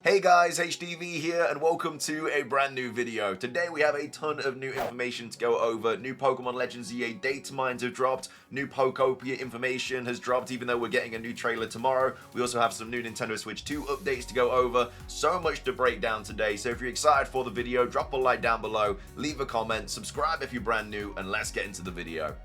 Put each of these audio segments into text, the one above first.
Hey guys, HDV here and welcome to a brand new video. Today we have a ton of new information to go over. New Pokemon Legends EA Datamines have dropped, new Pokopia information has dropped even though we're getting a new trailer tomorrow. We also have some new Nintendo Switch 2 updates to go over. So much to break down today, so if you're excited for the video, drop a like down below, leave a comment, subscribe if you're brand new, and let's get into the video.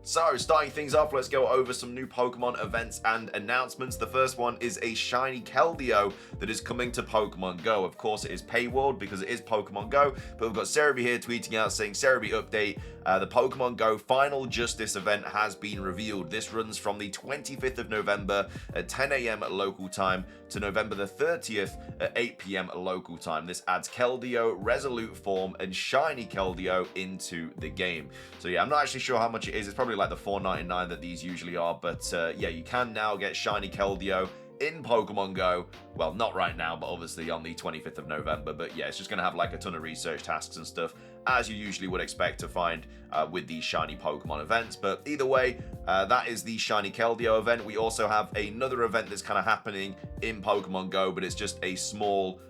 So, starting things off, let's go over some new Pokemon events and announcements. The first one is a shiny Keldeo that is coming to Pokemon Go. Of course, it is paywalled because it is Pokemon Go, but we've got Cerebi here tweeting out saying, Cerebi update, the Pokemon Go Final Justice event has been revealed. This runs from the 25th of November at 10 AM local time to November the 30th at 8 PM local time. This adds Keldeo, Resolute Form, and Shiny Keldeo into the game. So yeah, I'm not actually sure how much it is. It's probably like the $4.99 that these usually are, but yeah, you can now get Shiny Keldeo in Pokemon Go. Well, not right now, but obviously on the 25th of November. But yeah, it's just going to have like a ton of research tasks and stuff, as you usually would expect to find with these shiny Pokemon events. But either way, that is the Shiny Keldeo event. We also have another event that's kind of happening in Pokemon Go, but it's just a small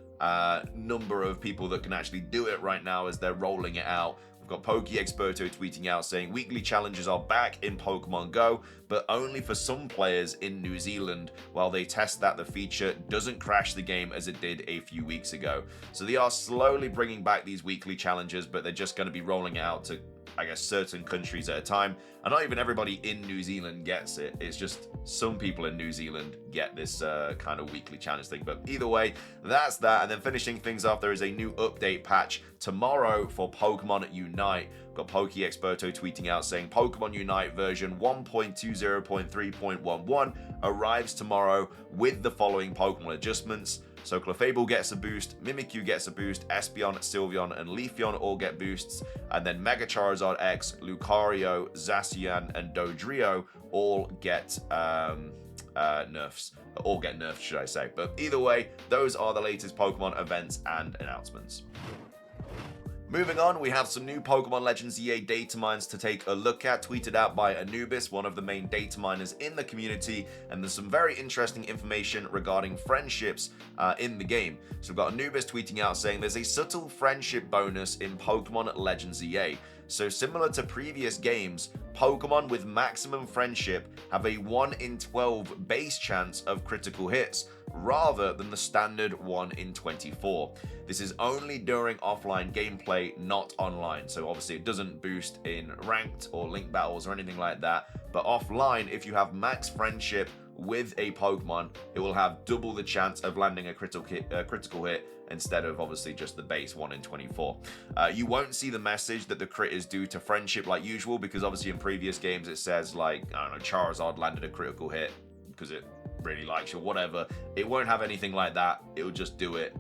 number of people that can actually do it right now as they're rolling it out. We've got Pokeexperto tweeting out saying weekly challenges are back in Pokemon Go, but only for some players in New Zealand while they test that the feature doesn't crash the game as it did a few weeks ago. So they are slowly bringing back these weekly challenges, but they're just going to be rolling out to, I guess, certain countries at a time. And not even everybody in New Zealand gets it. It's just some people in New Zealand get this kind of weekly challenge thing. But either way, that's that. And then finishing things off, there is a new update patch tomorrow for Pokemon Unite. We've got Pokeexperto tweeting out saying Pokemon Unite version 1.20.3.11 arrives tomorrow with the following Pokemon adjustments. So Clefable gets a boost, Mimikyu gets a boost, Espeon, Sylveon, and Leafeon all get boosts, and then Mega Charizard X, Lucario, Zacian, and Dodrio all get nerfs. All get nerfed, should I say. But either way, those are the latest Pokemon events and announcements. Moving on, we have some new Pokemon Legends EA Datamines to take a look at, tweeted out by Anubis, one of the main data miners in the community, and there's some very interesting information regarding friendships in the game. So we've got Anubis tweeting out saying there's a subtle friendship bonus in Pokemon Legends EA. So similar to previous games, Pokemon with maximum friendship have a 1 in 12 base chance of critical hits, rather than the standard 1 in 24. This is only during offline gameplay, not online. So obviously it doesn't boost in ranked or link battles or anything like that. But offline, if you have max friendship with a Pokemon, it will have double the chance of landing a critical hit instead of obviously just the base 1 in 24. You won't see the message that the crit is due to friendship like usual, because obviously in previous games it says like, I don't know, Charizard landed a critical hit because it really likes you or whatever. It won't have anything like that. It will just do it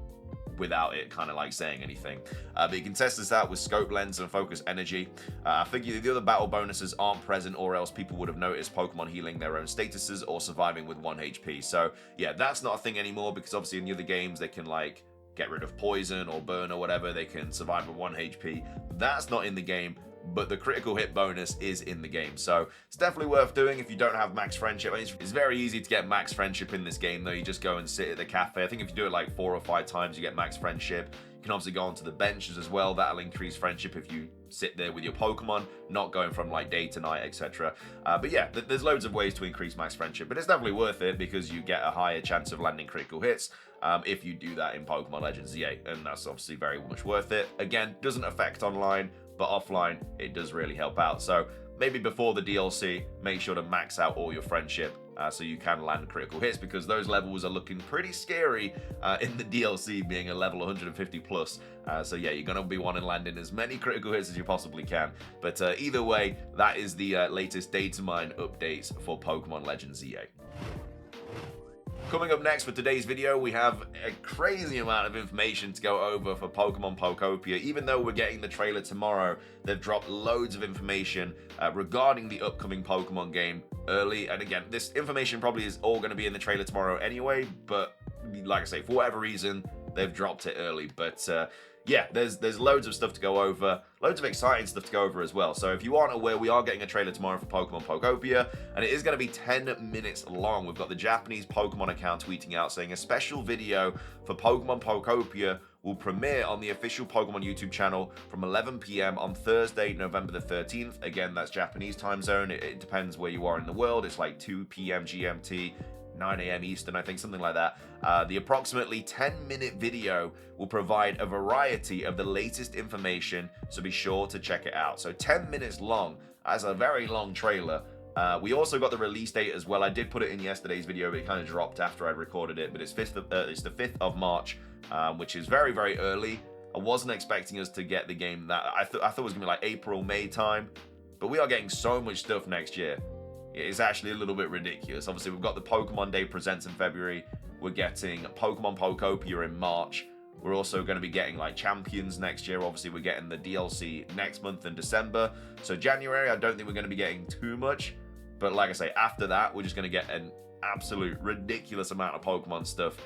without it kind of like saying anything. But you can test this out with Scope Lens and Focus Energy. I figure the other battle bonuses aren't present, or else people would have noticed Pokemon healing their own statuses or surviving with 1 HP. So yeah, that's not a thing anymore, because obviously in the other games they can like get rid of poison or burn or whatever. They can survive with 1 HP. That's not in the game, but the critical hit bonus is in the game. So it's definitely worth doing if you don't have max friendship. I mean, it's very easy to get max friendship in this game though. You just go and sit at the cafe. I think if you do it like 4 or 5 times, you get max friendship. You can obviously go onto the benches as well. That'll increase friendship if you sit there with your Pokemon, not going from like day to night, etc. But yeah, there's loads of ways to increase max friendship, but it's definitely worth it because you get a higher chance of landing critical hits if you do that in Pokemon Legends EA, and that's obviously very much worth it. Again, doesn't affect online, but offline it does really help out. So maybe before the DLC, make sure to max out all your friendship so you can land critical hits, because those levels are looking pretty scary in the DLC, being a level 150 plus. So yeah, you're going to be wanting landing as many critical hits as you possibly can. But either way, that is the latest Datamine updates for Pokemon Legends EA. Coming up next for today's video, we have a crazy amount of information to go over for Pokemon Pokopia. Even though we're getting the trailer tomorrow, they've dropped loads of information regarding the upcoming Pokemon game early. And again, this information probably is all going to be in the trailer tomorrow anyway, but like I say, for whatever reason, they've dropped it early. But yeah, there's loads of stuff to go over, loads of exciting stuff to go over as well. So if you aren't aware, we are getting a trailer tomorrow for Pokemon Pokopia, and it is going to be 10 minutes long. We've got the Japanese Pokemon account tweeting out saying a special video for Pokemon Pokopia will premiere on the official Pokemon YouTube channel from 11 p.m. on Thursday, November the 13th. Again, that's Japanese time zone. It depends where you are in the world. It's like 2 p.m. GMT, 9 a.m. Eastern, I think, something like that. The approximately 10-minute video will provide a variety of the latest information, so be sure to check it out. So 10 minutes long. That's a very long trailer. We also got the release date as well. I did put it in yesterday's video, but it kind of dropped after I recorded it. But it's the 5th of March, which is very, very early. I wasn't expecting us to get the game that I thought it was gonna be like April, May time, but we are getting so much stuff next year. It's actually a little bit ridiculous. Obviously, we've got the Pokemon Day Presents in February. We're getting Pokemon Pokopia in March. We're also going to be getting like Champions next year. Obviously, we're getting the DLC next month in December. So January, I don't think we're going to be getting too much. But like I say, after that, we're just going to get an absolute ridiculous amount of Pokemon stuff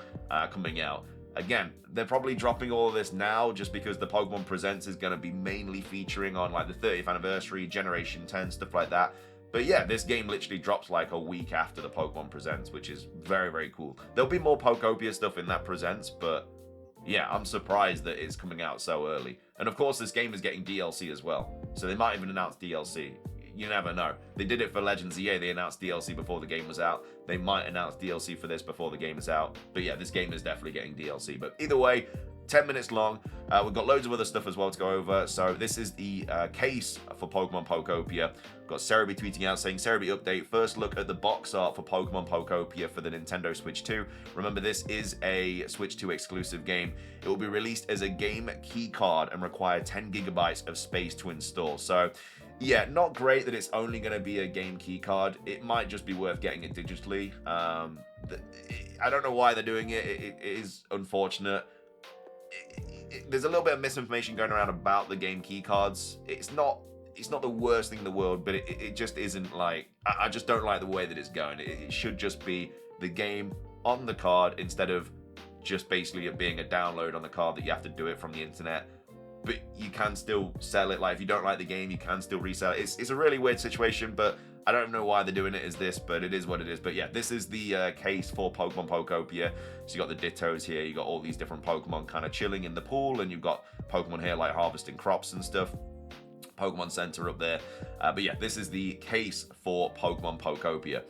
coming out. Again, they're probably dropping all of this now just because the Pokemon Presents is going to be mainly featuring on like the 30th anniversary, Generation 10, stuff like that. But yeah, this game literally drops like a week after the Pokemon Presents, which is very, very cool. There'll be more Pokopia stuff in that Presents, but yeah, I'm surprised that it's coming out so early. And of course, this game is getting DLC as well. So they might even announce DLC. You never know. They did it for Legends EA. They announced DLC before the game was out. They might announce DLC for this before the game is out. But yeah, this game is definitely getting DLC. But either way, 10 minutes long. We've got loads of other stuff as well to go over. So this is the case for Pokemon Pokopia. We've got Cerebi tweeting out saying, Cerebi update, first look at the box art for Pokemon Pokopia for the Nintendo Switch 2. Remember, this is a Switch 2 exclusive game. It will be released as a game key card and require 10 gigabytes of space to install. So yeah, not great that it's only going to be a game key card. It might just be worth getting it digitally. I don't know why they're doing it. It is unfortunate. There's a little bit of misinformation going around about the game key cards. It's not the worst thing in the world, but it just isn't like, I just don't like the way that it's going. It should just be the game on the card instead of just basically it being a download on the card that you have to do it from the internet. But you can still sell it. Like if you don't like the game, you can still resell it. It's a really weird situation, but I don't know why they're doing it as this, but it is what it is. But yeah, this is the case for Pokemon Pokopia. So you got the Dittos here, you got all these different Pokemon kind of chilling in the pool, and you've got Pokemon here like harvesting crops and stuff. Pokemon Center up there. But yeah, this is the case for Pokemon Pokopia.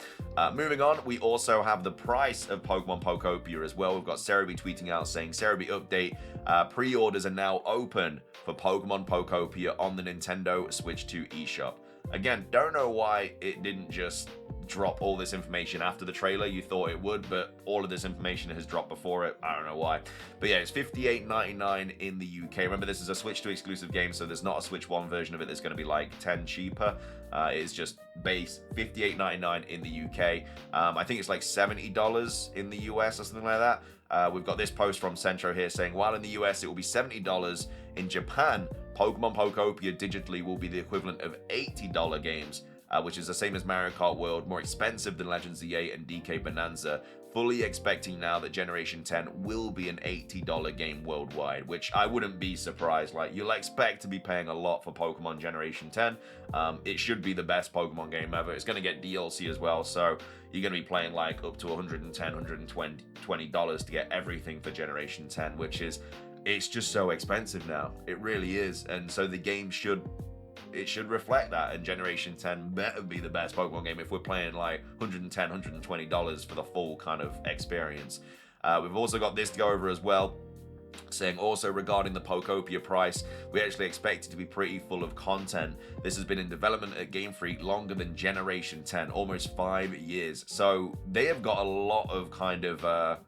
Moving on, we also have the price of Pokemon Pokopia as well. We've got Cerebi tweeting out saying, Cerebi update, pre-orders are now open for Pokemon Pokopia on the Nintendo Switch 2 eShop. Again, don't know why it didn't just drop all this information after the trailer. You thought it would, but all of this information has dropped before it. I don't know why. But yeah, it's $58.99 in the UK. Remember, this is a Switch 2 exclusive game, so there's not a Switch 1 version of it that's going to be like 10 cheaper. It is just base $58.99 in the UK. I think it's like $70 in the US or something like that. We've got this post from Centro here saying, while in the US it will be $70, in Japan, Pokemon Pokopia digitally will be the equivalent of $80 games, which is the same as Mario Kart World, more expensive than Legends Z8 and DK Bonanza. Fully expecting now that Generation 10 will be an $80 game worldwide, which I wouldn't be surprised. Like, you'll expect to be paying a lot for Pokemon Generation 10. It should be the best Pokemon game ever. It's going to get DLC as well, so you're going to be playing like up to $110, $120 to get everything for Generation 10, which is, it's just so expensive now. It really is. And so the game should reflect that, and Generation 10 better be the best Pokemon game if we're playing like $110, $120 for the full kind of experience. We've also got this to go over as well, saying also regarding the Pokopia price, we actually expect it to be pretty full of content. This has been in development at Game Freak longer than Generation 10, almost 5 years. So they have got a lot of kind of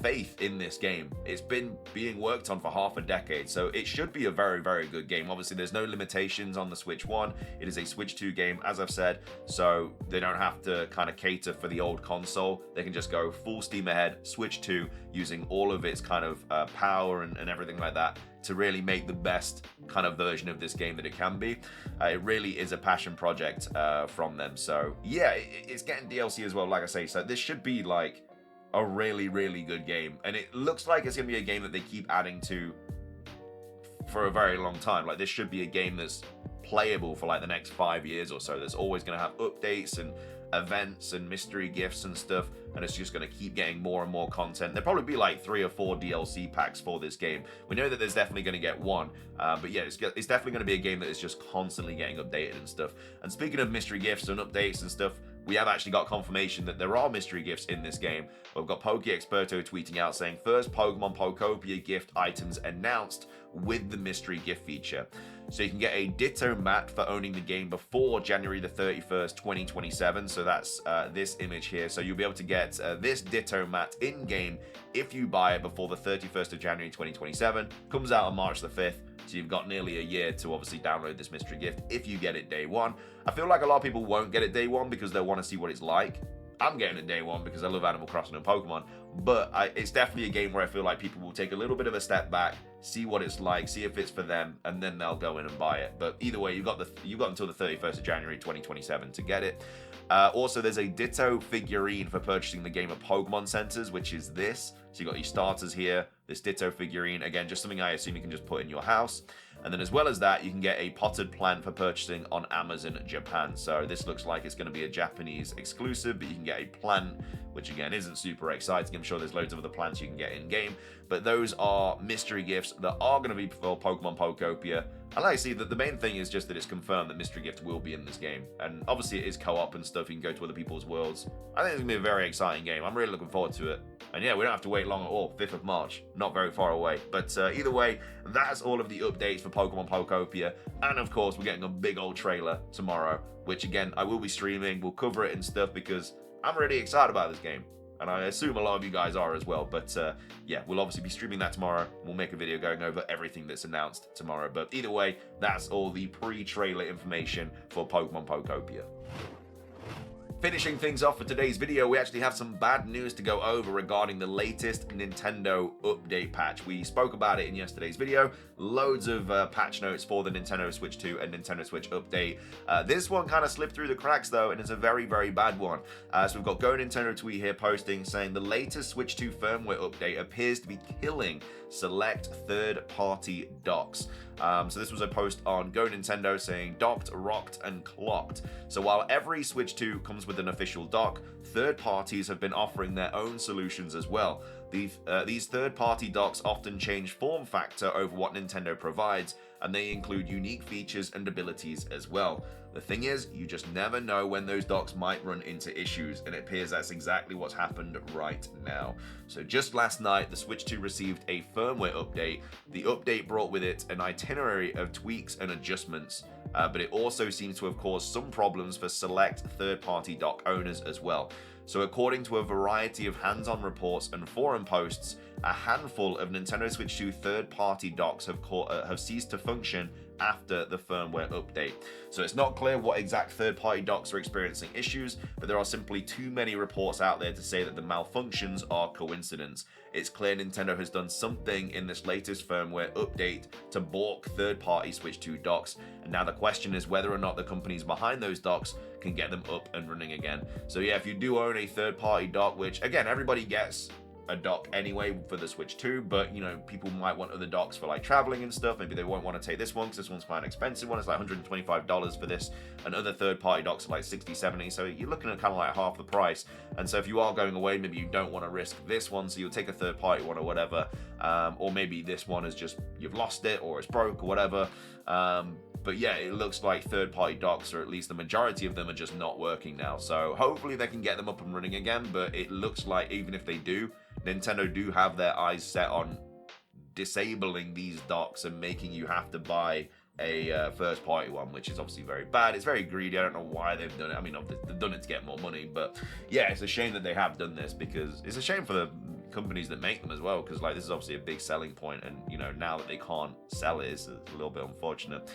faith in this game. It's been being worked on for half a decade, so it should be a very, very good game. Obviously, there's no limitations on the Switch 1. It is a Switch 2 game, as I've said, so they don't have to kind of cater for the old console. They can just go full steam ahead, Switch 2, using all of its kind of power and everything like that to really make the best kind of version of this game that it can be. It really is a passion project from them. So yeah, it's getting DLC as well, like I say, so this should be like a really, really good game. And it looks like it's going to be a game that they keep adding to for a very long time. Like, this should be a game that's playable for like the next 5 years or so. There's always going to have updates and events and mystery gifts and stuff, and it's just going to keep getting more and more content. There'll probably be like 3 or 4 DLC packs for this game. We know that there's definitely going to get one, but yeah, it's definitely going to be a game that is just constantly getting updated and stuff. And speaking of mystery gifts and updates and stuff, we have actually got confirmation that there are mystery gifts in this game. We've got PokeExperto tweeting out saying, first Pokemon Pokopia gift items announced with the mystery gift feature. So you can get a Ditto mat for owning the game before January the 31st, 2027. So that's this image here. So you'll be able to get this Ditto mat in-game if you buy it before the 31st of January 2027. Comes out on March the 5th. So you've got nearly a year to obviously download this mystery gift if you get it day one. I feel like a lot of people won't get it day one because they'll want to see what it's like. I'm getting it day one because I love Animal Crossing and Pokemon, but it's definitely a game where I feel like people will take a little bit of a step back, see what it's like, see if it's for them, and then they'll go in and buy it. But either way, you've got until the 31st of January 2027 to get it. Also, there's a Ditto figurine for purchasing the game at Pokemon Centers, which is this. So you've got your starters here, this Ditto figurine, again, just something I assume you can just put in your house. And then as well as that, you can get a potted plant for purchasing on Amazon Japan. So this looks like it's going to be a Japanese exclusive, but you can get a plant, which again isn't super exciting. I'm sure there's loads of other plants you can get in game, but those are mystery gifts that are going to be for Pokemon Pokopia. And I see that the main thing is just that it's confirmed that mystery gift will be in this game. And obviously it is co-op and stuff. You can go to other people's worlds. I think it's going to be a very exciting game. I'm really looking forward to it. And yeah, we don't have to wait long at all. 5th of March, not very far away. But either way, that's all of the updates for Pokemon Pokopia. And of course, we're getting a big old trailer tomorrow, which again, I will be streaming. We'll cover it and stuff because I'm really excited about this game. And I assume a lot of you guys are as well. But yeah, we'll obviously be streaming that tomorrow. We'll make a video going over everything that's announced tomorrow. But either way, that's all the pre-trailer information for Pokemon Pokopia. Finishing things off for today's video, we actually have some bad news to go over regarding the latest Nintendo update patch. We spoke about it in yesterday's video. Loads of patch notes for the Nintendo Switch 2 and Nintendo Switch update. This one kind of slipped through the cracks though, and it's a very, very bad one. So we've got Go Nintendo tweet here posting saying the latest Switch 2 firmware update appears to be killing select third-party docks. So this was a post on Go Nintendo saying docked, rocked, and clocked. So while every Switch 2 comes with an official dock, third parties have been offering their own solutions as well. These third-party docks often change form factor over what Nintendo provides, and they include unique features and abilities as well. The thing is, you just never know when those docks might run into issues, and it appears that's exactly what's happened right now. So just last night, the Switch 2 received a firmware update. The update brought with it an itinerary of tweaks and adjustments, but it also seems to have caused some problems for select third-party dock owners as well. So according to a variety of hands-on reports and forum posts, a handful of Nintendo Switch 2 third-party docks have ceased to function after the firmware update. So it's not clear what exact third-party docks are experiencing issues, but there are simply too many reports out there to say that the malfunctions are coincidence. It's clear Nintendo has done something in this latest firmware update to balk third-party Switch 2 docks, and now the question is whether or not the companies behind those docks can get them up and running again. So yeah, if you do own a third-party dock, which again, everybody gets a dock anyway for the Switch 2, but you know, people might want other docks for like traveling and stuff. Maybe they won't want to take this one because this one's quite an expensive one. It's like $125 for this, and other third-party docks are like $60, $70, so you're looking at kind of like half the price. And so if you are going away, maybe you don't want to risk this one, so you'll take a third-party one or whatever, or maybe this one is just you've lost it or it's broke or whatever. But yeah, it looks like third-party docks, or at least the majority of them, are just not working now. So hopefully they can get them up and running again, but it looks like even if they do, Nintendo do have their eyes set on disabling these docks and making you have to buy a first-party one, which is obviously very bad. It's very greedy. I don't know why they've done it. I mean, they've done it to get more money, but yeah, it's a shame that they have done this, because it's a shame for the companies that make them as well, because like this is obviously a big selling point, and you know, now that they can't sell it, it's a little bit unfortunate.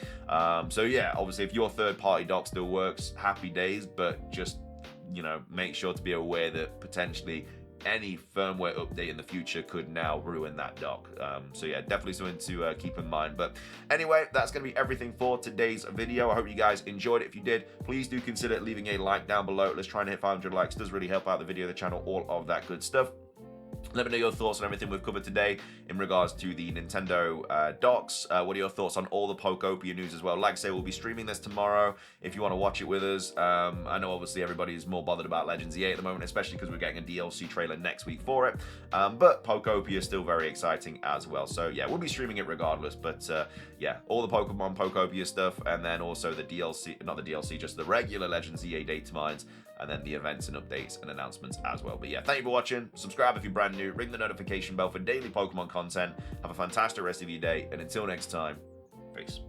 So yeah, obviously if your third-party dock still works, happy days, but just, you know, make sure to be aware that potentially any firmware update in the future could now ruin that dock. So yeah, definitely something to keep in mind. But anyway, that's going to be everything for today's video. I hope you guys enjoyed it. If you did, please do consider leaving a like down below. Let's try and hit 500 likes. It does really help out the video, the channel, all of that good stuff. Let me know your thoughts on everything we've covered today in regards to the Nintendo docks. What are your thoughts on all the Pokopia news as well? Like I say, we'll be streaming this tomorrow if you want to watch it with us. I know obviously everybody's more bothered about Legends EA at the moment, especially because we're getting a DLC trailer next week for it. But Pokopia is still very exciting as well. So yeah, we'll be streaming it regardless. But yeah, all the Pokemon Pokopia stuff, and then also the DLC, not the DLC, just the regular Legends EA Datamines, and then the events and updates and announcements as well. But yeah, thank you for watching. Subscribe if you're brand new. Ring the notification bell for daily Pokemon content. Have a fantastic rest of your day. And until next time, peace.